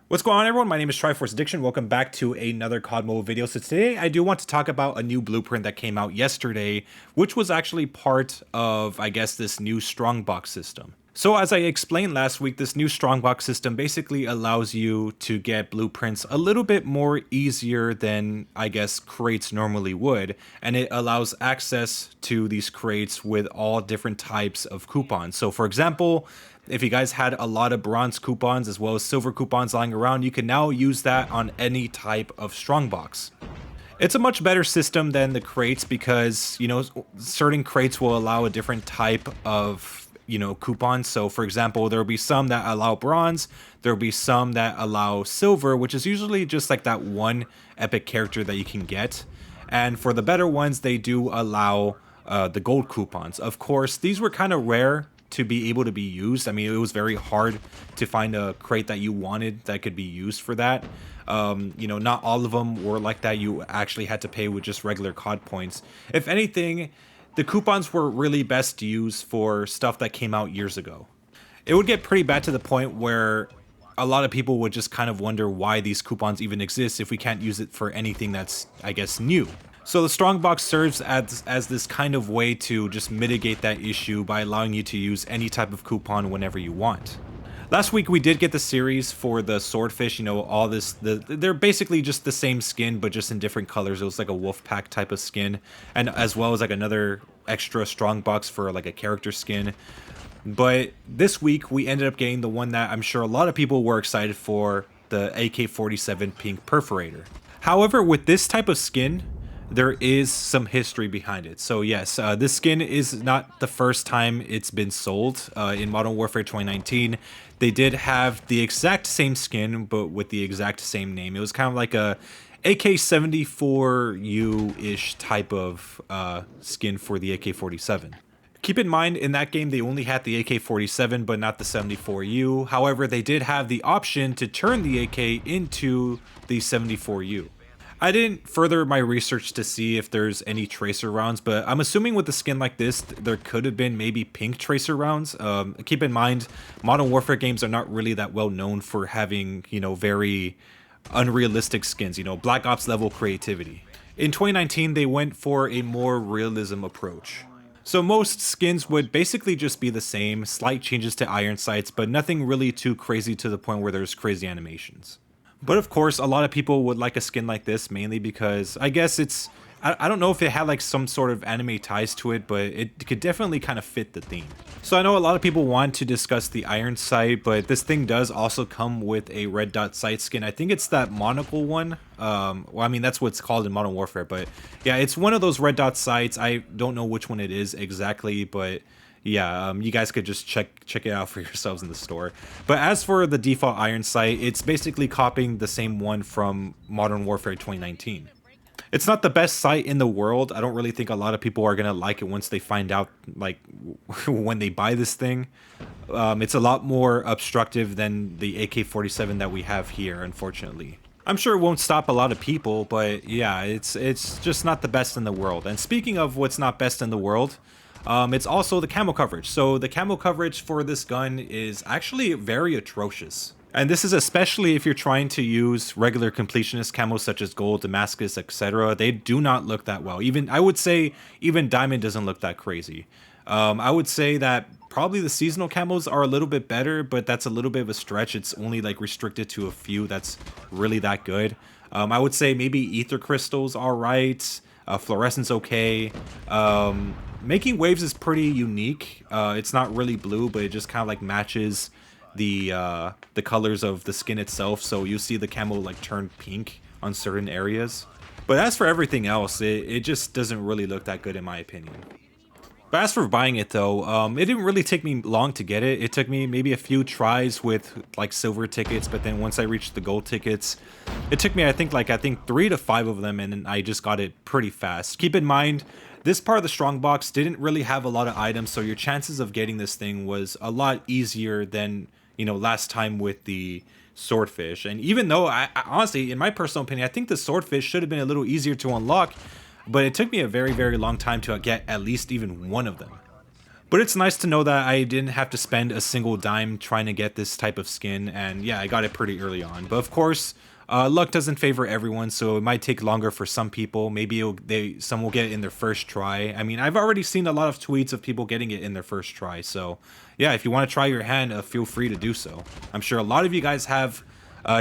What's going on, everyone? My name is Triforce Addiction. Welcome back to another COD video. So today I do want to talk about a new blueprint that came out yesterday, which was actually part of, I guess, this new strongbox system. So as I explained last week, this new strongbox system basically allows you to get blueprints a little bit more easier than, I guess, crates normally would. And it allows access to these crates with all different types of coupons. So for example, if you guys had a lot of bronze coupons as well as silver coupons lying around, you can now use that on any type of strongbox. It's a much better system than the crates because, certain crates will allow a different type of, coupons. So for example, there'll be some that allow bronze, there'll be some that allow silver, which is usually just like that one epic character that you can get. And for the better ones, they do allow the gold coupons. Of course, these were kind of rare to be able to be used. I mean, it was very hard to find a crate that you wanted that could be used for that. Not all of them were like that. You actually had to pay with just regular COD points. If anything, the coupons were really best used for stuff that came out years ago. It would get pretty bad to the point where a lot of people would just kind of wonder why these coupons even exist if we can't use it for anything that's, I guess, new. So the strongbox serves as this kind of way to just mitigate that issue by allowing you to use any type of coupon whenever you want. Last week we did get the series for the swordfish, they're basically just the same skin but just in different colors. It was like a wolf pack type of skin, and as well as like another extra strongbox for like a character skin. But this week we ended up getting the one that I'm sure a lot of people were excited for, the AK47 pink perforator. However, with this type of skin, there is some history behind it. So yes, this skin is not the first time it's been sold. In Modern Warfare 2019, they did have the exact same skin, but with the exact same name. It was kind of like a AK74U-ish type of skin for the AK47. Keep in mind, in that game, they only had the AK-47, but not the 74U. However, they did have the option to turn the AK into the 74U. I didn't further my research to see if there's any tracer rounds, but I'm assuming with a skin like this, there could have been maybe pink tracer rounds. Keep in mind, Modern Warfare games are not really that well known for having, very unrealistic skins, Black Ops level creativity. In 2019, they went for a more realism approach. So most skins would basically just be the same, slight changes to iron sights, but nothing really too crazy to the point where there's crazy animations. But of course, a lot of people would like a skin like this, mainly because I guess I don't know if it had like some sort of anime ties to it, but it could definitely kind of fit the theme. So I know a lot of people want to discuss the iron sight, but this thing does also come with a red dot sight skin. I think it's that monocle one. That's what it's called in Modern Warfare, but yeah, it's one of those red dot sights. I don't know which one it is exactly, but yeah, you guys could just check it out for yourselves in the store. But as for the default iron sight, it's basically copying the same one from Modern Warfare 2019. It's not the best sight in the world. I don't really think a lot of people are gonna like it once they find out, like, when they buy this thing. It's a lot more obstructive than the AK-47 that we have here, unfortunately. I'm sure it won't stop a lot of people, but yeah, it's just not the best in the world. And speaking of what's not best in the world, it's also the camo coverage. So the camo coverage for this gun is actually very atrocious. And this is especially if you're trying to use regular completionist camos such as gold, Damascus, etc. They do not look that well. I would say even diamond doesn't look that crazy. I would say that probably the seasonal camos are a little bit better, but that's a little bit of a stretch. It's only like restricted to a few that's really that good. I would say maybe ether crystals are right. Fluorescence okay. Making waves is pretty unique. It's not really blue, but it just kind of like matches the colors of the skin itself. So you see the camo like turn pink on certain areas. But as for everything else, it just doesn't really look that good in my opinion. But as for buying it though, it didn't really take me long to get it. It took me maybe a few tries with like silver tickets, but then once I reached the gold tickets, it took me I think 3 to 5 of them, and I just got it pretty fast. Keep in mind, this part of the strongbox didn't really have a lot of items, so your chances of getting this thing was a lot easier than, last time with the swordfish. And even though I honestly, in my personal opinion, I think the swordfish should have been a little easier to unlock, but it took me a very, very long time to get at least even one of them. But it's nice to know that I didn't have to spend a single dime trying to get this type of skin, and yeah, I got it pretty early on. But of course, luck doesn't favor everyone, so it might take longer for some people. Maybe some will get it in their first try. I mean, I've already seen a lot of tweets of people getting it in their first try, so yeah, if you want to try your hand, feel free to do so. I'm sure a lot of you guys have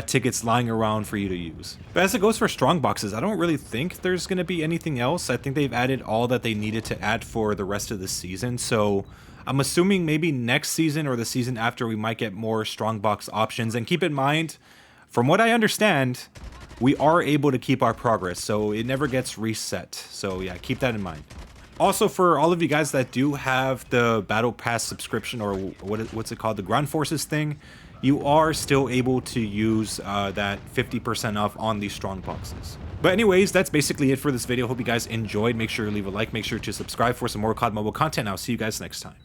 tickets lying around for you to use. But as it goes for strong boxes, I don't really think there's going to be anything else. I think they've added all that they needed to add for the rest of the season, so I'm assuming maybe next season or the season after we might get more strong box options. And keep in mind, from what I understand, we are able to keep our progress, so it never gets reset. So yeah, keep that in mind. Also, for all of you guys that do have the Battle Pass subscription, or what's it called, the Ground Forces thing, you are still able to use that 50% off on these strong boxes. But anyways, that's basically it for this video. Hope you guys enjoyed. Make sure to leave a like, make sure to subscribe for some more COD mobile content. I'll see you guys next time.